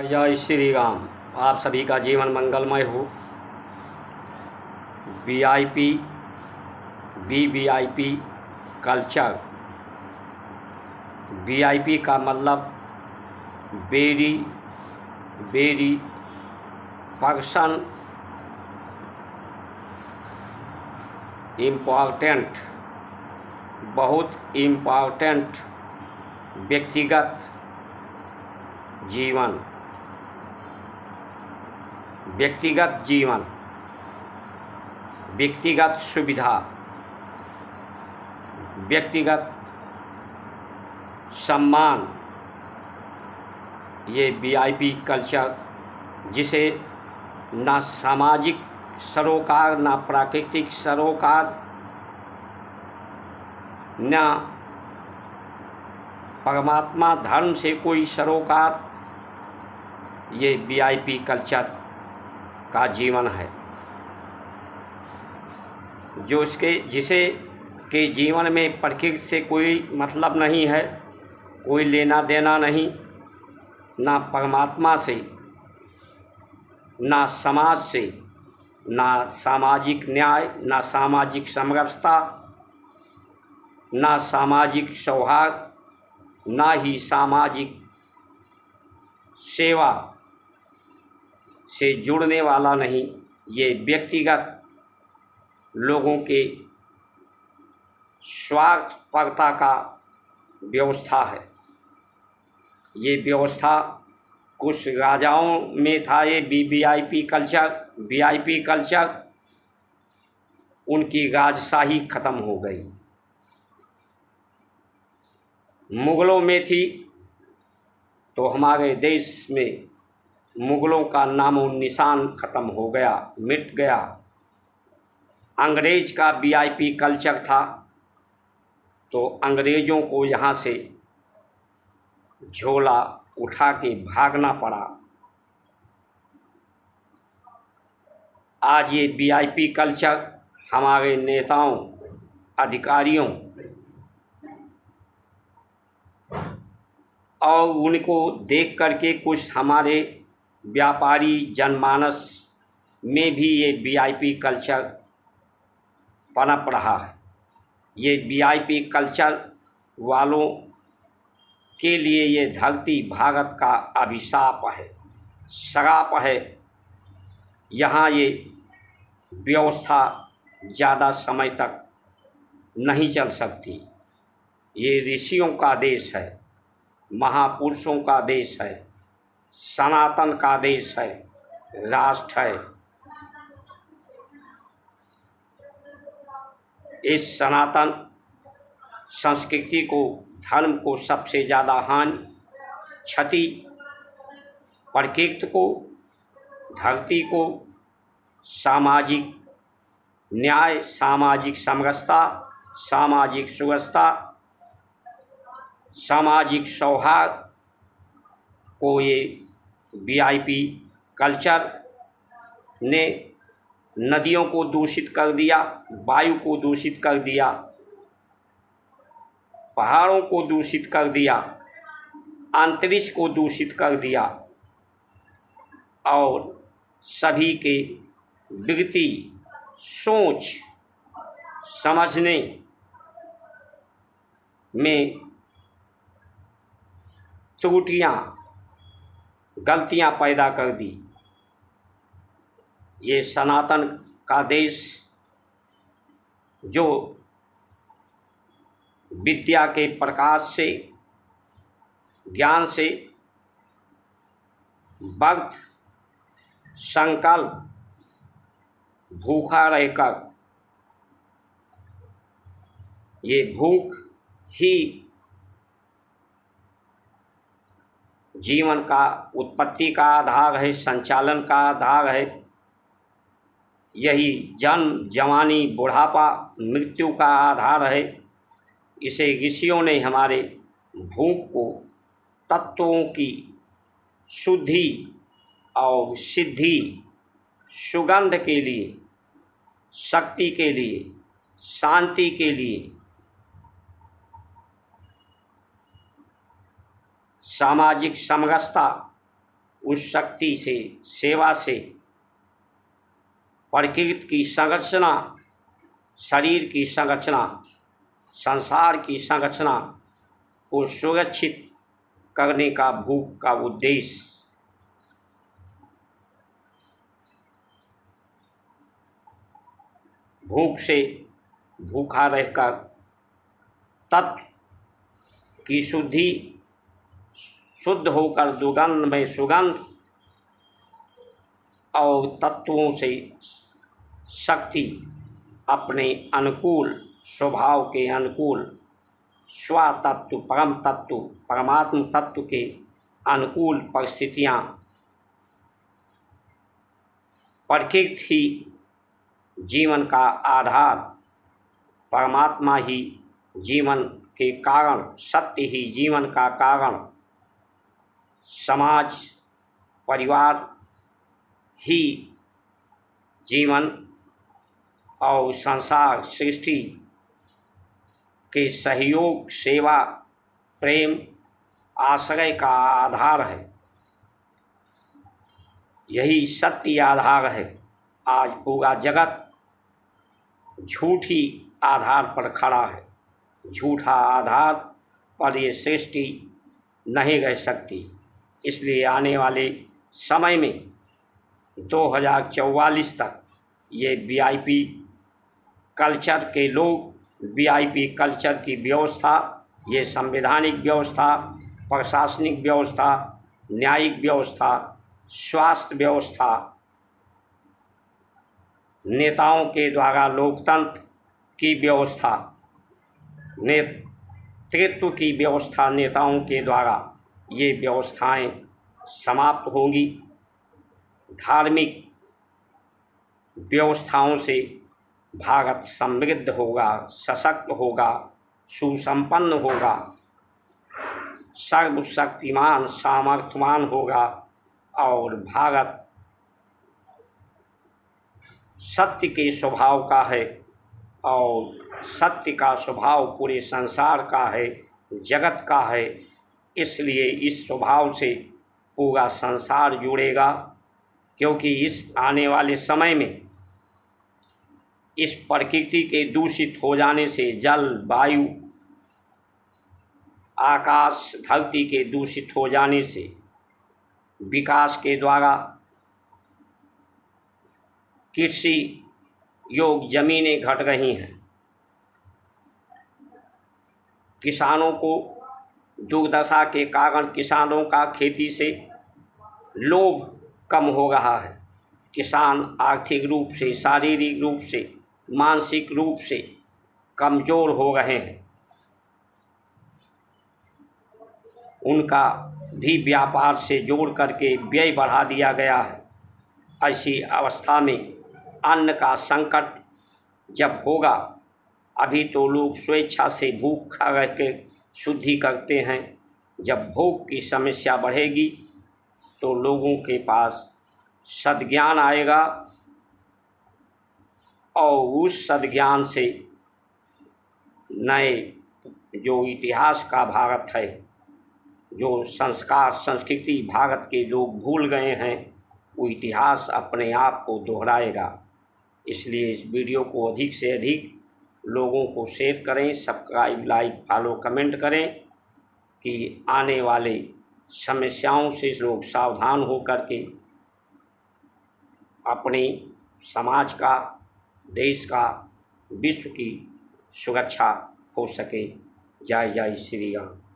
जय श्री राम। आप सभी का जीवन मंगलमय हो। VIP VVIP culture. वीआईपी का मतलब वेरी वेरी पर्सन इम्पॉर्टेंट, बहुत इम्पॉर्टेंट व्यक्तिगत जीवन, व्यक्तिगत जीवन, व्यक्तिगत सुविधा, व्यक्तिगत सम्मान, ये वीआईपी कल्चर, जिसे ना सामाजिक सरोकार, ना प्राकृतिक सरोकार, ना परमात्मा धर्म से कोई सरोकार, ये वीआईपी कल्चर का जीवन है। जो जिसे के जीवन में प्रकृति से कोई मतलब नहीं है, कोई लेना देना नहीं, ना परमात्मा से, ना समाज से, ना सामाजिक न्याय, ना सामाजिक समरसता, ना सामाजिक सौहार्द, ना ही सामाजिक सेवा से जुड़ने वाला नहीं। ये व्यक्तिगत लोगों के स्वार्थपरता का व्यवस्था है। ये व्यवस्था कुछ राजाओं में था। ये वीआईपी कल्चर, वीआईपी कल्चर, उनकी राजशाही खत्म हो गई। मुग़लों में थी तो हमारे देश में मुग़लों का नामो निशान खत्म हो गया, मिट गया। अंग्रेज का वीआईपी कल्चर था तो अंग्रेज़ों को यहाँ से झोला उठा के भागना पड़ा। आज ये वीआईपी कल्चर हमारे नेताओं, अधिकारियों और उनको देख करके कुछ हमारे व्यापारी जनमानस में भी ये वीआईपी कल्चर पनप रहा है। ये वीआईपी कल्चर वालों के लिए ये धरती भारत का अभिशाप है, श्राप है। यहाँ ये व्यवस्था ज़्यादा समय तक नहीं चल सकती। ये ऋषियों का देश है, महापुरुषों का देश है, सनातन का देश है, राष्ट्र है। इस सनातन संस्कृति को, धर्म को सबसे ज़्यादा हानि, क्षति प्रकृति को, धरती को, सामाजिक न्याय, सामाजिक समरसता, सामाजिक सुव्यवस्था, सामाजिक सौहार्द को ये वीआईपी कल्चर ने नदियों को दूषित कर दिया, वायु को दूषित कर दिया, पहाड़ों को दूषित कर दिया, अंतरिक्ष को दूषित कर दिया और सभी के वृत्ति, सोच समझने में त्रुटियां, गलतियां पैदा कर दी। ये सनातन का देश जो विद्या के प्रकाश से, ज्ञान से, भक्त संकल्प, भूखा रहकर, ये भूख ही जीवन का उत्पत्ति का आधार है, संचालन का आधार है। यही जन्म, जवानी, बुढ़ापा, मृत्यु का आधार है। इसे ऋषियों ने हमारे भूख को तत्वों की शुद्धि और सिद्धि, सुगंध के लिए, शक्ति के लिए, शांति के लिए, सामाजिक समरसता उस शक्ति से, सेवा से प्रकृति की संरचना, शरीर की संरचना, संसार की संरचना को सुरक्षित करने का भूख का उद्देश्य भूख से भूखा रहकर तत्व की शुद्ध होकर दुर्गंध में सुगंध और तत्वों से शक्ति अपने अनुकूल स्वभाव के अनुकूल स्वतत्व परम तत्व परमात्म तत्व के अनुकूल परिस्थितियाँ प्रकृति ही जीवन का आधार, परमात्मा ही जीवन के कारण, सत्य ही जीवन का कारण, समाज परिवार ही जीवन और संसार सृष्टि के सहयोग, सेवा, प्रेम, आश्रय का आधार है। यही सत्य आधार है। आज पूरा जगत झूठी आधार पर खड़ा है। झूठा आधार पर ये सृष्टि नहीं रह सकती। इसलिए आने वाले समय में 2044 तक ये वीआईपी कल्चर के लोग, वीआईपी कल्चर की व्यवस्था, ये संवैधानिक व्यवस्था, प्रशासनिक व्यवस्था, न्यायिक व्यवस्था, स्वास्थ्य व्यवस्था, नेताओं के द्वारा लोकतंत्र की व्यवस्था, नेतृत्व की व्यवस्था, नेताओं के द्वारा ये व्यवस्थाएं समाप्त होंगी। धार्मिक व्यवस्थाओं से भारत समृद्ध होगा, सशक्त होगा, सुसंपन्न होगा, सर्वशक्तिमान सामर्थ्यवान होगा और भारत सत्य के स्वभाव का है और सत्य का स्वभाव पूरे संसार का है, जगत का है। इसलिए इस स्वभाव से पूरा संसार जुड़ेगा, क्योंकि इस आने वाले समय में इस प्रकृति के दूषित हो जाने से, जल, वायु, आकाश, धरती के दूषित हो जाने से, विकास के द्वारा कृषि योग्य ज़मीनें घट रही हैं, किसानों को दुर्दशा के कारण किसानों का खेती से लोभ कम हो रहा है। किसान आर्थिक रूप से, शारीरिक रूप से, मानसिक रूप से कमज़ोर हो रहे हैं। उनका भी व्यापार से जोड़ करके व्यय बढ़ा दिया गया है। ऐसी अवस्था में अन्न का संकट जब होगा, अभी तो लोग स्वेच्छा से भूख खा रह के शुद्धि करते हैं। जब भूख की समस्या बढ़ेगी तो लोगों के पास सद्ज्ञान आएगा और उस सद्ज्ञान से नए जो इतिहास का भारत है, जो संस्कार संस्कृति भारत के लोग भूल गए हैं, वो इतिहास अपने आप को दोहराएगा। इसलिए इस वीडियो को अधिक से अधिक लोगों को शेयर करें, सब्सक्राइब, लाइक, फॉलो, कमेंट करें कि आने वाले समस्याओं से लोग सावधान हो करके अपने समाज का, देश का, विश्व की सुरक्षा हो सके। जय जय श्री राम।